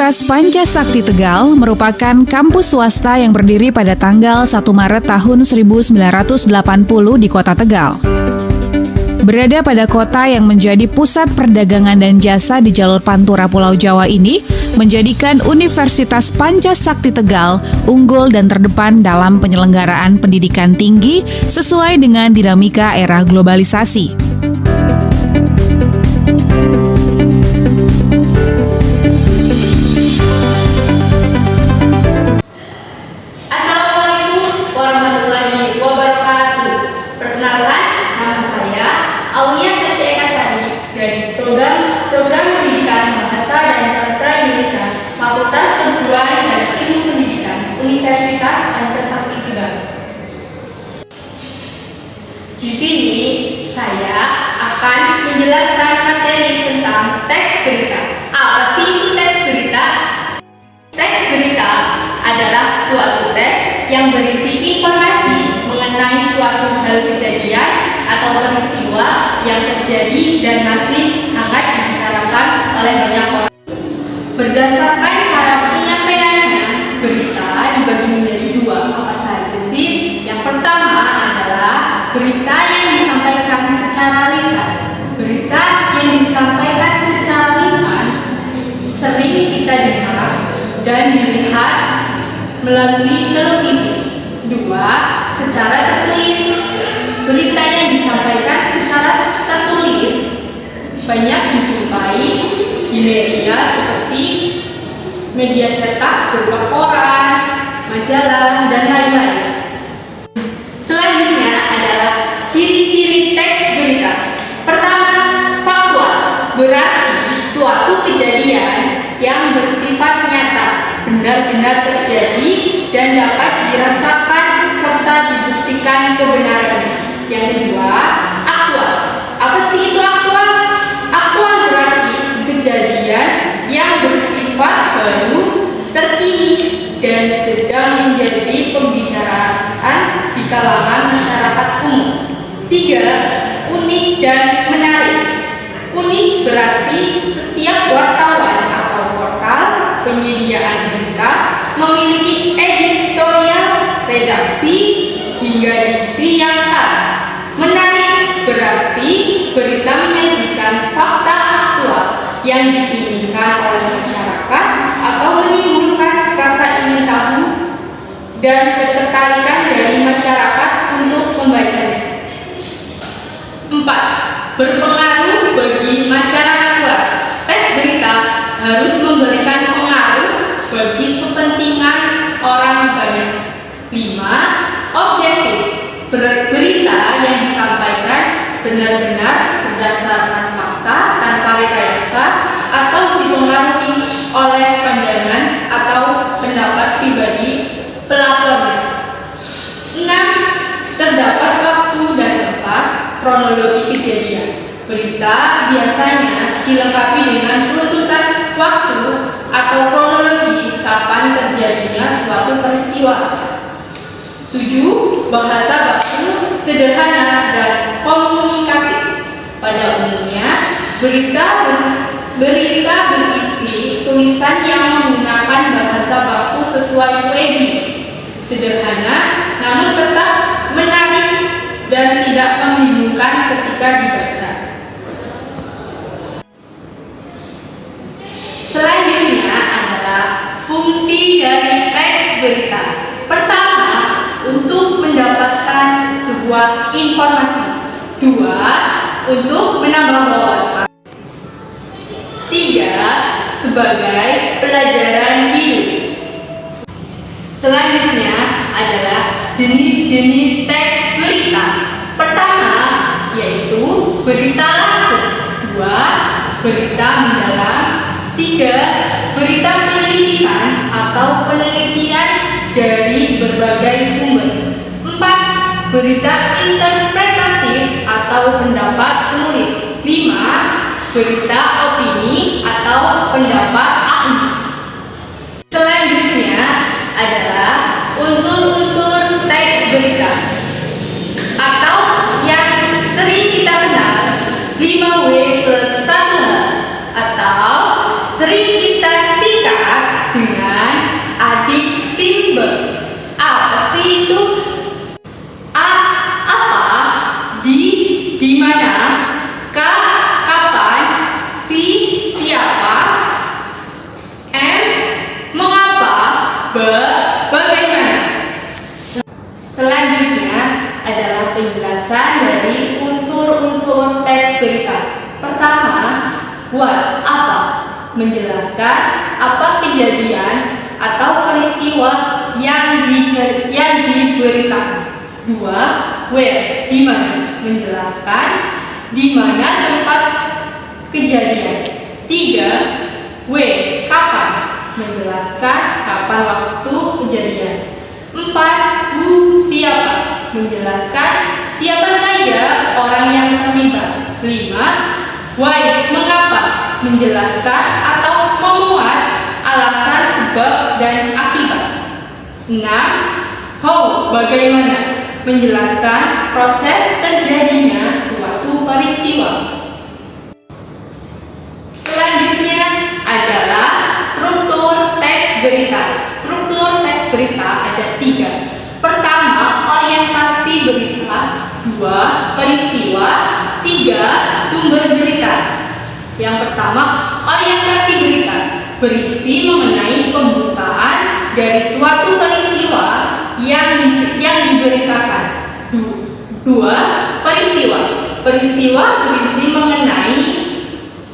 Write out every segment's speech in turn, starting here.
Universitas Pancasakti Tegal merupakan kampus swasta yang berdiri pada tanggal 1 Maret tahun 1980 di Kota Tegal. Berada pada kota yang menjadi pusat perdagangan dan jasa di jalur Pantura Pulau Jawa ini, menjadikan Universitas Pancasakti Tegal unggul dan terdepan dalam penyelenggaraan pendidikan tinggi sesuai dengan dinamika era globalisasi. Assalamualaikum warahmatullahi wabarakatuh. Perkenalkan, nama saya Aulia Siti Ekasari dari Program Pendidikan Bahasa dan Sastra Indonesia Fakultas Keguruan dan Ilmu Pendidikan Universitas Pancasakti Tegal. Di sini saya akan menjelaskan materi tentang teks berita. Apa sih itu teks berita? Teks berita adalah suatu teks yang berisi informasi mengenai suatu hal kejadian atau peristiwa yang terjadi dan masih hangat dibicarakan oleh banyak orang. Berdasarkan cara penyampaiannya, berita dibagi menjadi dua. Apa saja sih? Yang pertama adalah berita yang disampaikan secara lisan. Berita yang disampaikan secara lisan sering kita dengar dan dilihat melalui televisi. Dua, secara tertulis. Berita yang disampaikan secara tertulis banyak dijumpai di media seperti media cetak berupa koran, majalah, dan lain-lain. Selanjutnya adalah ciri-ciri teks berita. Pertama, faktual, berarti suatu kejadian yang bersifat nyata, benar-benar terjadi dan dapat dirasakan serta dibuktikan kebenarannya. Yang kedua, aktual. Apa sih itu aktual? Aktual berarti kejadian yang bersifat baru, terkini, dan sedang menjadi pembicaraan di kalangan masyarakat umum. Tiga, unik dan menarik. Unik berarti setiap wartawan atau portal penyediaan berita memiliki editorial, redaksi, hingga diksi yang khas. Menarik berarti berita menyajikan fakta aktual yang diinginkan oleh masyarakat atau menimbulkan rasa ingin tahu dan ketertarikan dari masyarakat untuk membacanya. 4. Berpengaruh bagi masyarakat luas. Teks berita harus memberikan pengaruh bagi kepentingan orang banyak. 5. Objektif. Berita yang disampaikan benar-benar berdasarkan fakta tanpa rekayasa atau dipengaruhi oleh pandangan atau pendapat pribadi pelapornya. 6. Terdapat waktu dan tempat kronologi kejadian. Berita biasanya dilengkapi dengan runtutan waktu atau kronologi kapan terjadinya suatu peristiwa. 7. Bahasa baku, sederhana, dan komunikatif. Pada umumnya, berita berisi tulisan yang menggunakan bahasa baku sesuai Webi, sederhana, namun tetap menarik dan tidak membingungkan ketika dibaca. Selanjutnya adalah fungsi dari teks berita. Pertama, untuk mendapatkan sebuah informasi. 2. Untuk menambah wawasan. 3. Sebagai pelajaran hidup. Selanjutnya adalah jenis-jenis teks berita. Pertama, yaitu berita langsung. 2. Berita mendalam. 3. Berita penyelidikan atau penelitian dari berbagai sumber. 4. Berita interpretatif atau pendapat penulis. 5. Berita opini atau pendapat ahli. Selanjutnya adalah unsur-unsur teks berita atau yang sering kita kenal 5W+1H atau sering kita singkat Bagaimana? Selanjutnya adalah penjelasan dari unsur-unsur teks berita. Pertama, what, apa? Menjelaskan apa kejadian atau peristiwa yang diberitakan. Dua, where, di mana? Menjelaskan di mana tempat kejadian. Tiga, when, kapan? Menjelaskan kapan waktu kejadian. Empat, who, siapa? Menjelaskan siapa saja orang yang terlibat. Lima, why, mengapa? Menjelaskan atau memuat alasan, sebab, dan akibat. Enam, how, bagaimana? Menjelaskan proses terjadinya suatu peristiwa. Selanjutnya adalah struktur teks berita. Struktur teks berita ada tiga. Pertama, orientasi berita. Dua, peristiwa. Tiga, sumber berita. Yang pertama, orientasi berita berisi mengenai pembukaan dari suatu peristiwa yang diberitakan. Dua, peristiwa. Peristiwa berisi mengenai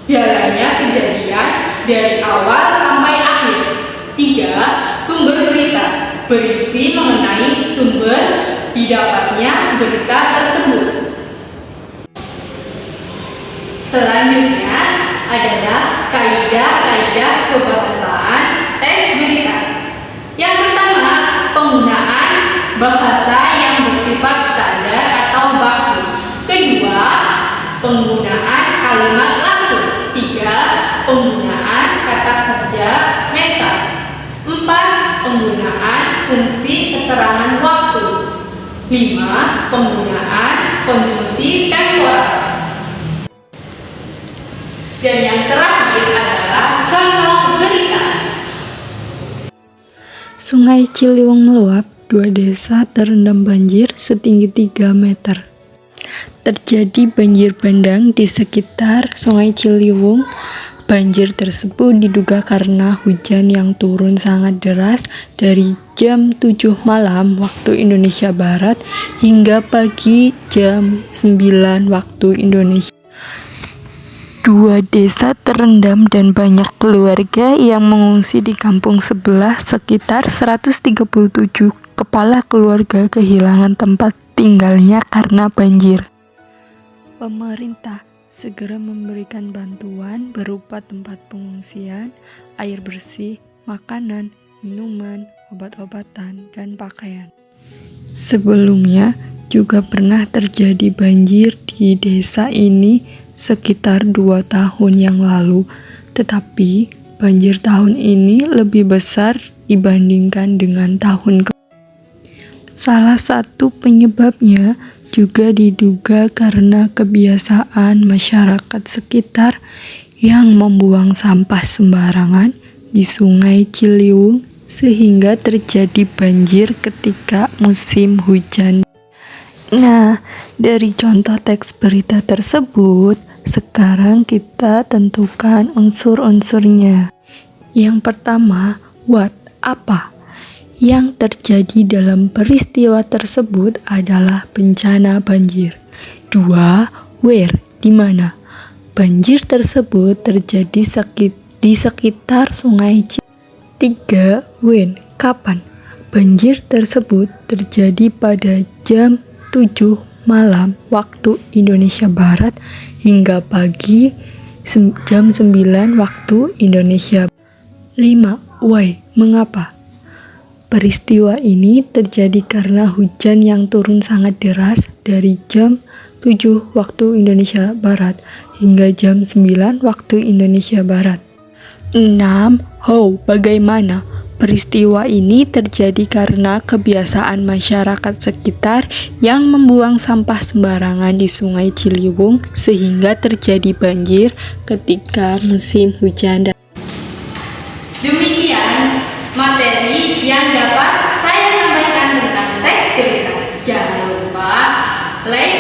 jalannya kejadian dari awal sampai akhir. Tiga, sumber berita berisi mengenai sumber didapatnya berita tersebut. Selanjutnya adalah kaidah-kaidah kebahasaan teks berita. Yang pertama, penggunaan bahasa yang bersifat standar atau baku. Kedua, penggunaan kalimat langsung. Tiga, penggunaan kata kerja meta. Empat, penggunaan fungsi keterangan waktu. Lima, penggunaan konjungsi temporal. Dan yang terakhir adalah contoh berita. Sungai Ciliwung meluap, 2 desa terendam banjir setinggi 3 meter. Terjadi banjir bandang di sekitar Sungai Ciliwung. Banjir tersebut diduga karena hujan yang turun sangat deras dari jam 7 malam waktu Indonesia Barat hingga pagi jam 9 waktu Indonesia. 2 desa terendam dan banyak keluarga yang mengungsi di kampung sebelah. Sekitar 137 kepala keluarga kehilangan tempat tinggalnya karena banjir. Pemerintah segera memberikan bantuan berupa tempat pengungsian, air bersih, makanan, minuman, obat-obatan, dan pakaian. Sebelumnya juga pernah terjadi banjir di desa ini sekitar 2 tahun yang lalu, tetapi banjir tahun ini lebih besar dibandingkan dengan tahun Salah satu penyebabnya juga diduga karena kebiasaan masyarakat sekitar yang membuang sampah sembarangan di Sungai Ciliwung sehingga terjadi banjir ketika musim hujan. Nah, dari contoh teks berita tersebut, sekarang kita tentukan unsur-unsurnya. Yang pertama, what, apa? Yang terjadi dalam peristiwa tersebut adalah bencana banjir. 2. Where, di mana? Banjir tersebut terjadi di sekitar Sungai Ciliwung. 3. When, kapan? Banjir tersebut terjadi pada jam 7 malam waktu Indonesia Barat hingga pagi jam 9 waktu Indonesia. 5. Why, mengapa? Peristiwa ini terjadi karena hujan yang turun sangat deras dari jam 7 waktu Indonesia Barat hingga jam 9 waktu Indonesia Barat. 6. How, bagaimana? Peristiwa ini terjadi karena kebiasaan masyarakat sekitar yang membuang sampah sembarangan di Sungai Ciliwung sehingga terjadi banjir ketika musim hujan. Demikian materi yang dapat saya sampaikan tentang teks berita. Jangan lupa like,